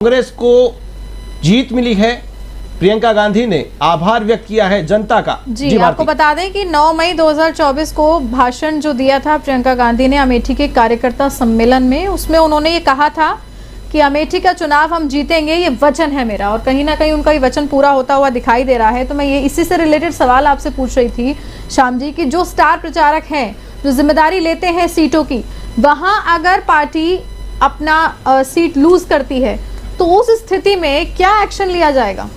कांग्रेस को जीत मिली है। प्रियंका गांधी ने आभार व्यक्त किया है जनता का। जी आपको बता दें कि 9 मई 2024 को भाषण जो दिया था प्रियंका गांधी ने अमेठी के कार्यकर्ता सम्मेलन में, उसमें उन्होंने ये कहा था कि अमेठी का चुनाव हम जीतेंगे, ये वचन है मेरा। और कहीं ना कहीं उनका ये वचन पूरा होता हुआ दिखाई दे रहा है। तो मैं ये इसी से रिलेटेड सवाल आपसे पूछ रही थी श्याम जी, कि जो स्टार प्रचारक हैं, जो जिम्मेदारी लेते हैं सीटों की, वहां अगर पार्टी अपना सीट लूज करती है तो उस स्थिति में क्या एक्शन लिया जाएगा?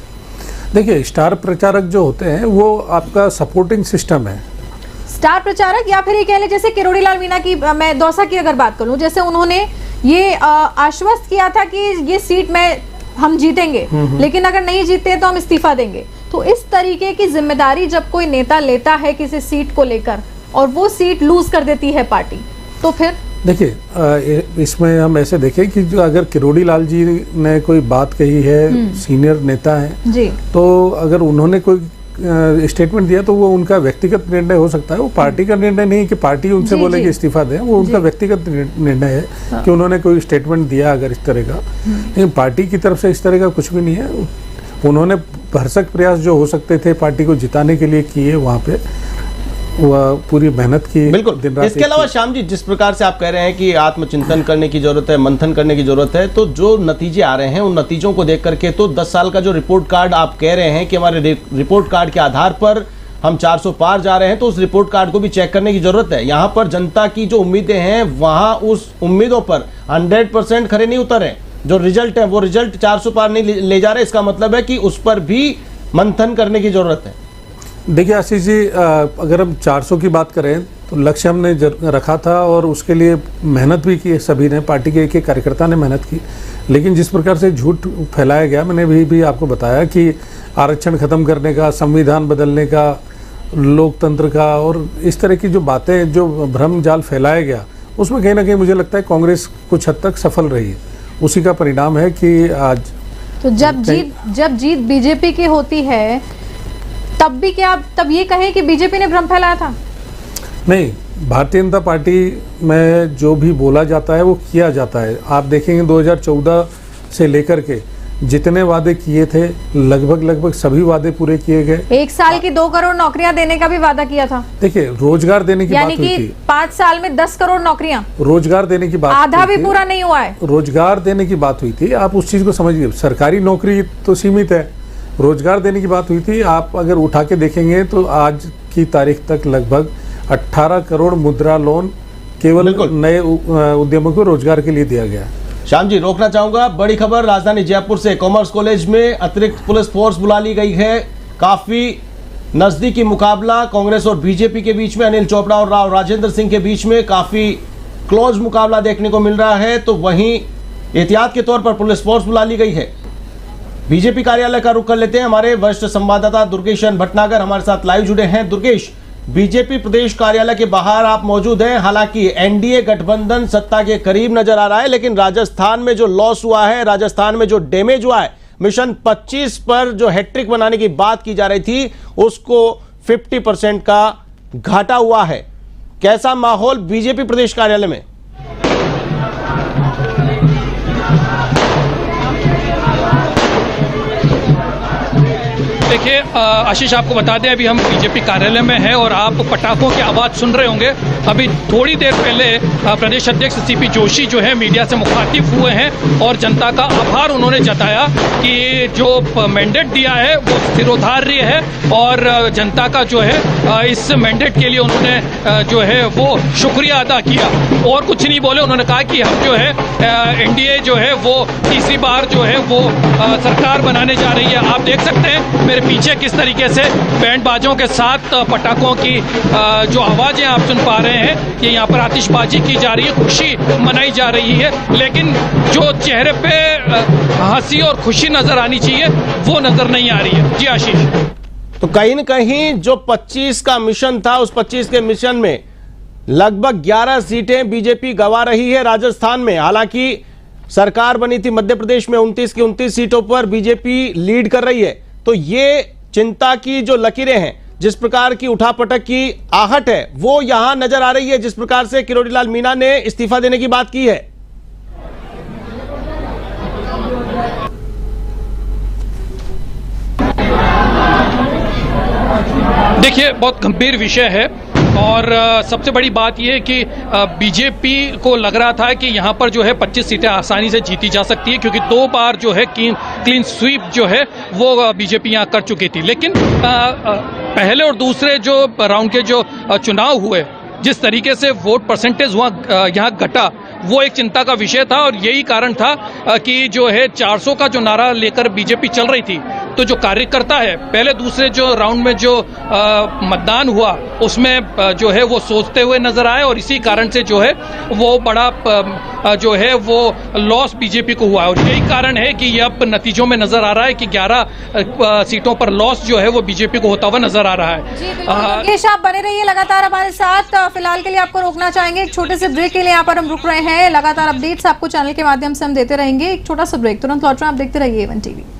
देखिए, स्टार प्रचारक जो होते हैं वो आपका सपोर्टिंग सिस्टम है। स्टार प्रचारक, या फिर ये कह ले जैसे किरोड़ी लाल मीणा की, मैं दौसा की अगर बात करूं, जैसे उन्होंने ये आश्वस्त किया था कि ये सीट में हम जीतेंगे, लेकिन अगर नहीं जीतते तो हम इस्तीफा देंगे। तो इस तरीके की जिम्मेदारी जब कोई नेता लेता है किसी सीट को लेकर और वो सीट लूज कर देती है पार्टी, तो फिर देखिए, इसमें हम ऐसे देखें कि जो अगर किरोड़ी लाल जी ने कोई बात कही है, सीनियर नेता हैं जी, तो अगर उन्होंने कोई स्टेटमेंट दिया तो वो उनका व्यक्तिगत निर्णय हो सकता है। वो पार्टी का निर्णय नहीं कि पार्टी उनसे बोले कि इस्तीफा दें, वो उनका व्यक्तिगत निर्णय है कि उन्होंने कोई स्टेटमेंट दिया अगर इस तरह का। लेकिन पार्टी की तरफ से इस तरह का कुछ भी नहीं है। उन्होंने भरसक प्रयास जो हो सकते थे पार्टी को जिताने के लिए किए, वहाँ पे वह पूरी मेहनत की। बिल्कुल। इसके अलावा श्याम जी, जिस प्रकार से आप कह रहे हैं कि आत्मचिंतन करने की जरूरत है, मंथन करने की जरूरत है, तो जो नतीजे आ रहे हैं उन नतीजों को देख करके तो 10 साल का जो रिपोर्ट कार्ड आप कह रहे हैं कि हमारे रिपोर्ट कार्ड के आधार पर हम 400 पार जा रहे हैं, तो उस रिपोर्ट कार्ड को भी चेक करने की जरूरत है। यहाँ पर जनता की जो उम्मीदें हैं वहां उस उम्मीदों पर 100% खरे नहीं उतरे। जो रिजल्ट है वो रिजल्ट 400 पार नहीं ले जा रहे। इसका मतलब है कि उस पर भी मंथन करने की जरूरत है। देखिए आशीष जी, अगर हम 400 की बात करें तो लक्ष्य हमने रखा था और उसके लिए मेहनत भी की, सभी ने, पार्टी के एक कार्यकर्ता ने मेहनत की। लेकिन जिस प्रकार से झूठ फैलाया गया, मैंने भी आपको बताया कि आरक्षण खत्म करने का, संविधान बदलने का, लोकतंत्र का, और इस तरह की जो बातें, जो भ्रम जाल फैलाया गया, उसमें कहीं ना कहीं मुझे लगता है कांग्रेस कुछ हद तक सफल रही है। उसी का परिणाम है कि आज तो जब जीत बीजेपी की होती है तब भी क्या आप तब ये कहें कि बीजेपी ने भ्रम फैलाया था? नहीं, भारतीय जनता पार्टी में जो भी बोला जाता है वो किया जाता है। आप देखेंगे 2014 से लेकर के जितने वादे किए थे लगभग सभी वादे पूरे किए गए। 1 साल की 2 करोड़ नौकरियां देने का भी वादा किया था। देखिए, रोजगार देने की बात हुई थी, 5 साल में 10 करोड़ नौकरियां, रोजगार देने की बात, आधा भी पूरा नहीं हुआ है। रोजगार देने की बात हुई थी, आप उस चीज को समझिए। सरकारी नौकरी तो सीमित है, रोजगार देने की बात हुई थी। आप अगर उठा के देखेंगे तो आज की तारीख तक लगभग 18 करोड़ मुद्रा लोन केवल नए उद्यमों को रोजगार के लिए दिया गया। श्याम जी, रोकना चाहूंगा, बड़ी खबर राजधानी जयपुर से। कॉमर्स कॉलेज में अतिरिक्त पुलिस फोर्स बुला ली गई है। काफी नजदीकी मुकाबला कांग्रेस और बीजेपी के बीच में, अनिल चोपड़ा और राव राजेंद्र सिंह के बीच में काफी क्लोज मुकाबला देखने को मिल रहा है। तो वहीं एहतियात के तौर पर पुलिस फोर्स बुला ली गई है। बीजेपी कार्यालय का रुख कर लेते हैं। हमारे वरिष्ठ संवाददाता दुर्गेश भटनागर हमारे साथ लाइव जुड़े हैं। दुर्गेश, बीजेपी प्रदेश कार्यालय के बाहर आप मौजूद हैं। हालांकि एनडीए गठबंधन सत्ता के करीब नजर आ रहा है, लेकिन राजस्थान में जो लॉस हुआ है, राजस्थान में जो डैमेज हुआ है, मिशन 25 पर जो हैट्रिक बनाने की बात की जा रही थी उसको 50% का घाटा हुआ है। कैसा माहौल बीजेपी प्रदेश कार्यालय में? देखिए आशीष, आपको बता दें अभी हम बीजेपी कार्यालय में हैं और आप पटाखों की आवाज़ सुन रहे होंगे। अभी थोड़ी देर पहले प्रदेश अध्यक्ष सीपी जोशी जो है मीडिया से मुखातिब हुए हैं और जनता का आभार उन्होंने जताया कि जो मैंडेट दिया है वो स्थिरोधार्य है और जनता का जो है इस मैंडेट के लिए उन्होंने जो है वो शुक्रिया अदा किया। और कुछ नहीं बोले, उन्होंने कहा कि हम जो है एनडीए जो है वो तीसरी बार जो है वो सरकार बनाने जा रही है। आप देख सकते हैं मेरे पीछे किस तरीके से बैंड बाजों के साथ पटाखों की जो आवाजें आप सुन पा रहे हैं, कि यहाँ पर आतिशबाजी की जा रही है, खुशी मनाई जा रही है, लेकिन जो चेहरे पे हंसी और खुशी नजर आनी चाहिए वो नजर नहीं आ रही है। जी आशीष, तो कहीं न कहीं जो 25 का मिशन था, उस 25 के मिशन में लगभग 11 सीटें बीजेपी गंवा रही है राजस्थान में। हालांकि सरकार बनी थी मध्य प्रदेश में, 29 की 29 सीटों पर बीजेपी लीड कर रही है। तो ये चिंता की जो लकीरें हैं, जिस प्रकार की उठापटक की आहट है, वो यहां नजर आ रही है। जिस प्रकार से किरोड़ी लाल मीणा ने इस्तीफा देने की बात की है, ये बहुत गंभीर विषय है और सबसे बड़ी बात यह है कि बीजेपी को लग रहा था कि यहाँ पर जो है 25 सीटें आसानी से जीती जा सकती है, क्योंकि 2 बार जो है क्लीन स्वीप जो है वो बीजेपी यहाँ कर चुकी थी। लेकिन पहले और दूसरे जो राउंड के जो चुनाव हुए, जिस तरीके से वोट परसेंटेज वहाँ यहाँ घटा, वो एक चिंता का विषय था और यही कारण था कि जो है 400 का जो नारा लेकर बीजेपी चल रही थी, तो जो कार्यकर्ता है पहले दूसरे जो राउंड में जो मतदान हुआ उसमें जो है वो सोचते हुए नजर आए और इसी कारण से जो है वो बड़ा जो है वो लॉस बीजेपी को हुआ और यही कारण है कि ये अब नतीजों में नजर आ रहा है कि 11 सीटों पर लॉस जो है वो बीजेपी को होता हुआ नजर आ रहा है। योगेश, आप बने रहिए लगातार हमारे साथ। फिलहाल के लिए आपको रोकना चाहेंगे, एक छोटे से ब्रेक के लिए यहाँ पर हम रुक रहे हैं। लगातार अपडेट्स आपको चैनल के माध्यम से हम देते रहेंगे। एक छोटा सा ब्रेक, तुरंत लौट रहे हैं, आप देखते रहिए A1 TV।